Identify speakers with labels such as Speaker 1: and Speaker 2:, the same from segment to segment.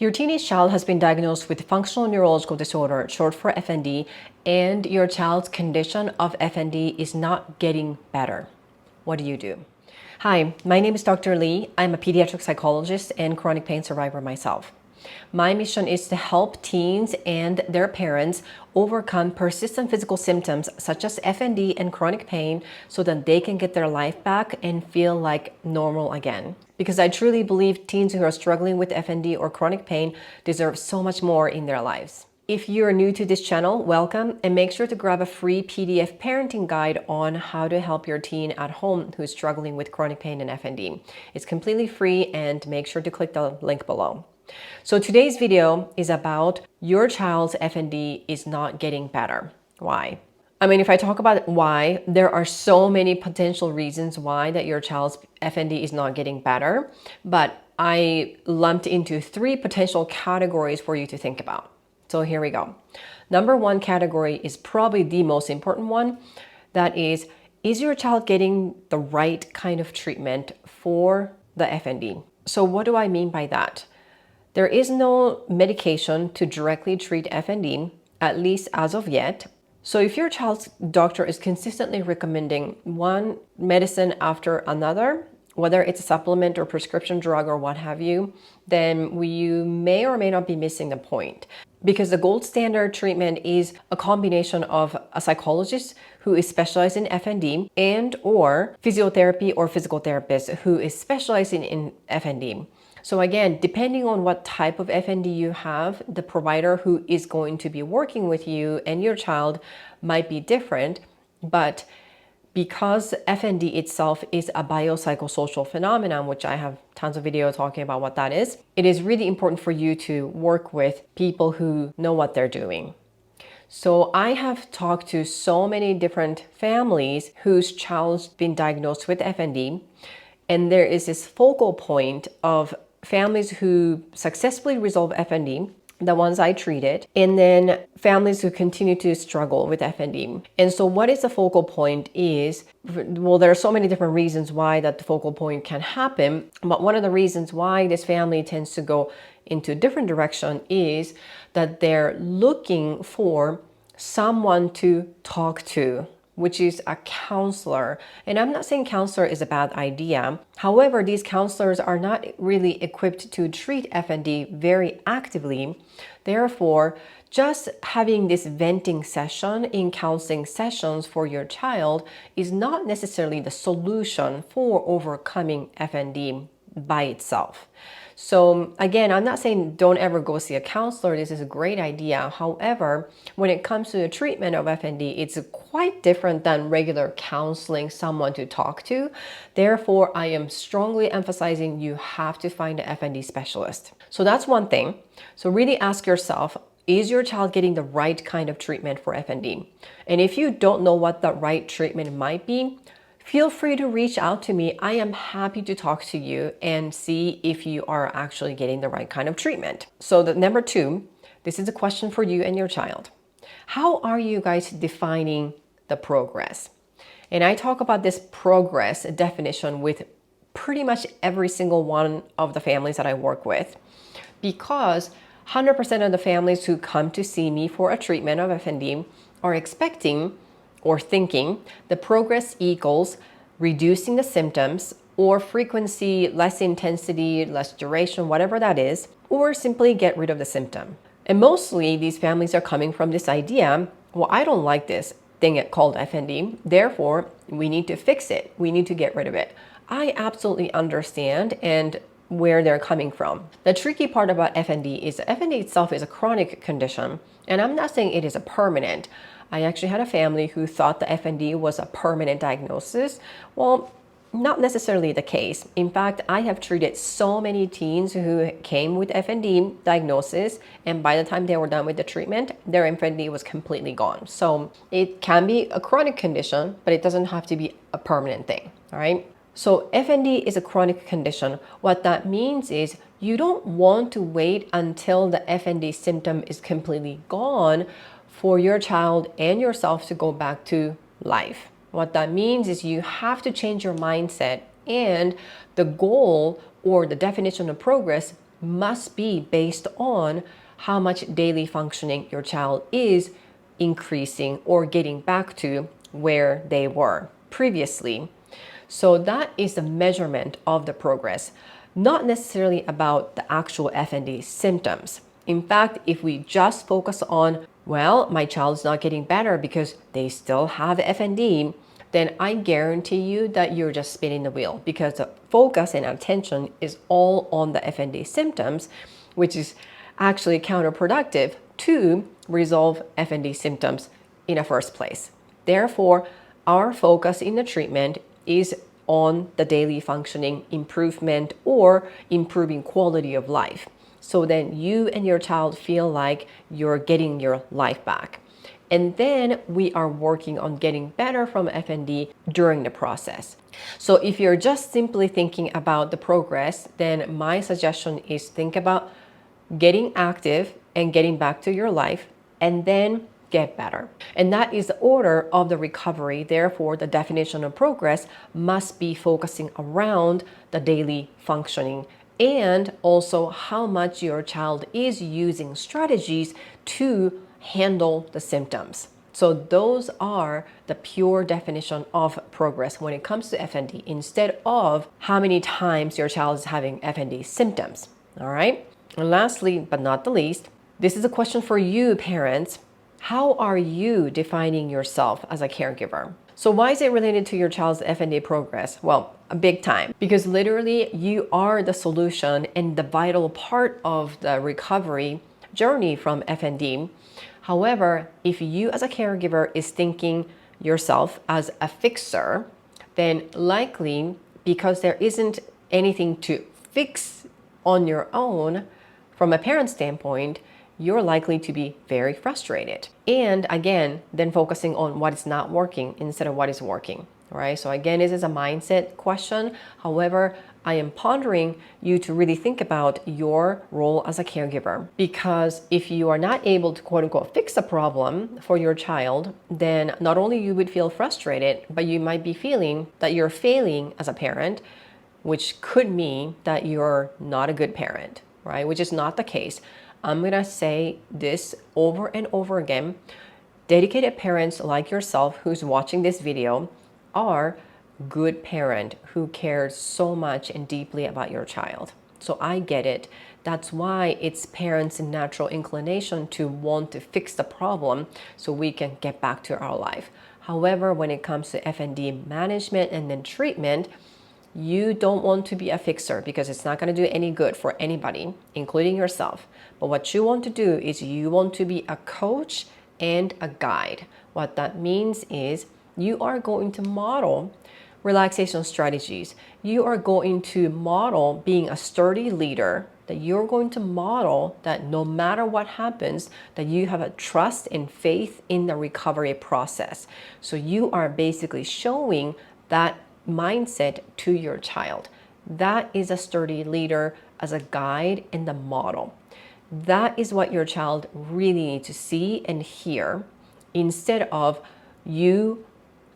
Speaker 1: Your teenage child has been diagnosed with functional neurological disorder, short for FND, and your child's condition of FND is not getting better. What do you do? Hi, my name is Dr. Lee. I'm a pediatric psychologist and chronic pain survivor myself. My mission is to help teens and their parents overcome persistent physical symptoms such as FND and chronic pain so that they can get their life back and feel like normal again. Because I truly believe teens who are struggling with FND or chronic pain deserve so much more in their lives. If you're new to this channel, welcome, and make sure to grab a free PDF parenting guide on how to help your teen at home who's struggling with chronic pain and FND. It's completely free, and make sure to click the link below. So today's video is about your child's FND is not getting better. Why? I mean, if I talk about why, there are so many potential reasons why that your child's FND is not getting better, but I lumped into 3 potential categories for you to think about. So here we go. Number 1 category is probably the most important one. That is your child getting the right kind of treatment for the FND? So what do I mean by that? There is no medication to directly treat FND, at least as of yet. So if your child's doctor is consistently recommending one medicine after another, whether it's a supplement or prescription drug or what have you, then you may or may not be missing the point. Because the gold standard treatment is a combination of a psychologist who is specialized in FND and or physiotherapy or physical therapist who is specializing in FND. So again, depending on what type of FND you have, the provider who is going to be working with you and your child might be different, but because FND itself is a biopsychosocial phenomenon, which I have tons of videos talking about what that is, it is really important for you to work with people who know what they're doing. So I have talked to so many different families whose child's been diagnosed with FND, and there is this focal point of families who successfully resolve FND, the ones I treated, and then families who continue to struggle with FND. And so what is the focal point is, well, there are so many different reasons why that the focal point can happen, but one of the reasons why this family tends to go into a different direction is that they're looking for someone to talk to, which is a counselor. And I'm not saying counselor is a bad idea. However, these counselors are not really equipped to treat FND very actively. Therefore, just having this venting session in counseling sessions for your child is not necessarily the solution for overcoming FND by itself. So again, I'm not saying don't ever go see a counselor. This is a great idea. However, when it comes to the treatment of FND, it's quite different than regular counseling someone to talk to. Therefore, I am strongly emphasizing you have to find an FND specialist. So that's one thing. So really ask yourself, is your child getting the right kind of treatment for FND? And if you don't know what the right treatment might be, feel free to reach out to me. I am happy to talk to you and see if you are actually getting the right kind of treatment. So the number 2, this is a question for you and your child. How are you guys defining the progress? And I talk about this progress definition with pretty much every single one of the families that I work with, because 100% of the families who come to see me for a treatment of FND are expecting or thinking the progress equals reducing the symptoms or frequency, less intensity, less duration, whatever that is, or simply get rid of the symptom. And mostly these families are coming from this idea, well, I don't like this thing called FND, therefore we need to fix it. We need to get rid of it. I absolutely understand and where they're coming from. The tricky part about FND is FND itself is a chronic condition, and I'm not saying it is a permanent. I actually had a family who thought the FND was a permanent diagnosis. Well, not necessarily the case. In fact, I have treated so many teens who came with FND diagnosis, and by the time they were done with the treatment, their FND was completely gone. So it can be a chronic condition, but it doesn't have to be a permanent thing, all right? So FND is a chronic condition. What that means is you don't want to wait until the FND symptom is completely gone for your child and yourself to go back to life. What that means is you have to change your mindset, and the goal or the definition of progress must be based on how much daily functioning your child is increasing or getting back to where they were previously. So that is the measurement of the progress, not necessarily about the actual FND symptoms. In fact, if we just focus on, well, my child's not getting better because they still have FND, then I guarantee you that you're just spinning the wheel, because the focus and attention is all on the FND symptoms, which is actually counterproductive to resolve FND symptoms in the first place. Therefore, our focus in the treatment is on the daily functioning improvement or improving quality of life. So then you and your child feel like you're getting your life back. And then we are working on getting better from FND during the process. So if you're just simply thinking about the progress, then my suggestion is think about getting active and getting back to your life, and then get better. And that is the order of the recovery. Therefore, the definition of progress must be focusing around the daily functioning and also how much your child is using strategies to handle the symptoms. So those are the pure definition of progress when it comes to FND, instead of how many times your child is having FND symptoms. All right. And lastly, but not the least, this is a question for you, parents. How are you defining yourself as a caregiver? So why is it related to your child's FND progress? Well, a big time, because literally you are the solution and the vital part of the recovery journey from FND. However, if you as a caregiver is thinking yourself as a fixer, then likely because there isn't anything to fix on your own from a parent standpoint, you're likely to be very frustrated. And again, then focusing on what is not working instead of what is working, right? So again, this is a mindset question. However, I am pondering you to really think about your role as a caregiver, because if you are not able to quote unquote fix a problem for your child, then not only you would feel frustrated, but you might be feeling that you're failing as a parent, which could mean that you're not a good parent, right? Which is not the case. I'm going to say this over and over again. Dedicated parents like yourself who's watching this video are good parent who cares so much and deeply about your child. So I get it. That's why it's parents' natural inclination to want to fix the problem so we can get back to our life. However, when it comes to FND management and then treatment, you don't want to be a fixer because it's not going to do any good for anybody, including yourself. But what you want to do is you want to be a coach and a guide. What that means is you are going to model relaxation strategies. You are going to model being a sturdy leader, that you're going to model that no matter what happens, that you have a trust and faith in the recovery process. So you are basically showing that mindset to your child. That is a sturdy leader as a guide and the model. That is what your child really needs to see and hear, instead of you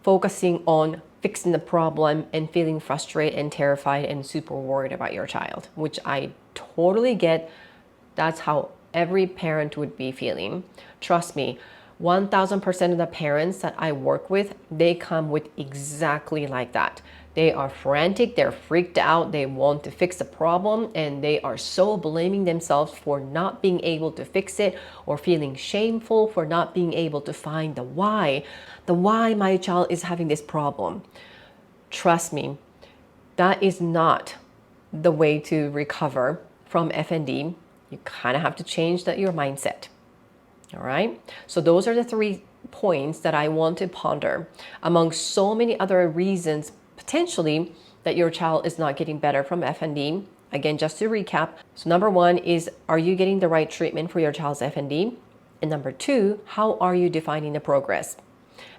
Speaker 1: focusing on fixing the problem and feeling frustrated and terrified and super worried about your child, which I totally get. That's how every parent would be feeling. Trust me, 1000% of the parents that I work with, they come with exactly like that. They are frantic, they're freaked out, they want to fix the problem, and they are so blaming themselves for not being able to fix it, or feeling shameful for not being able to find the why my child is having this problem. Trust me, that is not the way to recover from FND. You kind of have to change your mindset. All right. So those are the 3 points that I want to ponder, among so many other reasons potentially that your child is not getting better from FND. Again, just to recap. So number 1 is, are you getting the right treatment for your child's FND? And number 2, how are you defining the progress?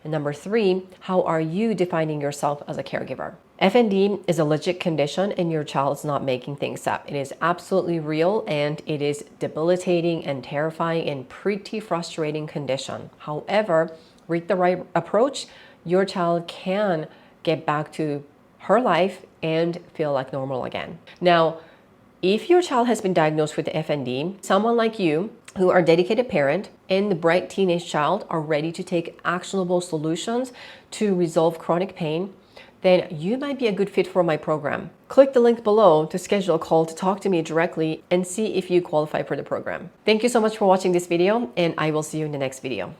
Speaker 1: And number 3, how are you defining yourself as a caregiver? FND is a legit condition and your child's not making things up. It is absolutely real, and it is debilitating and terrifying and pretty frustrating condition. However, with the right approach, your child can get back to her life and feel like normal again. Now, If your child has been diagnosed with FND, someone like you who are a dedicated parent and the bright teenage child are ready to take actionable solutions to resolve chronic pain, then you might be a good fit for my program. Click the link below to schedule a call to talk to me directly and see if you qualify for the program. Thank you so much for watching this video, and I will see you in the next video.